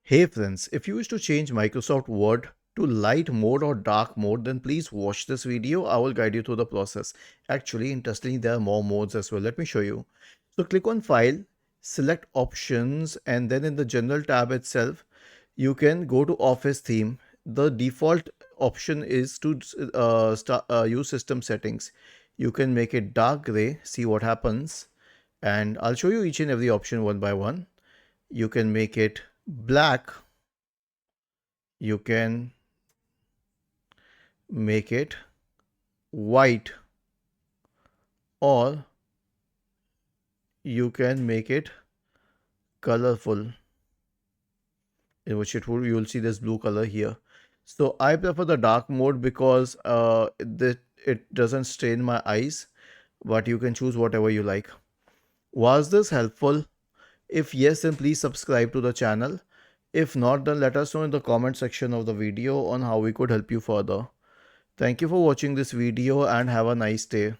Hey friends, if you wish to change Microsoft Word to light mode or dark mode, then please watch this video. I will guide you through the process. Actually, interestingly, there are more modes as well. Let me show you. So click on File, select Options, and then in the General tab itself, you can go to Office Theme. The default option is to use System Settings. You can make it dark gray, see what happens. And I'll show you each and every option one by one. You can make it black. You can make it white, or you can make it colorful, in which you will see this blue color here. So I prefer the dark mode because it doesn't strain my eyes, but you can choose whatever you like. Was this helpful? If yes, then please subscribe to the channel. If not, then let us know in the comment section of the video on how we could help you further. Thank you for watching this video and have a nice day.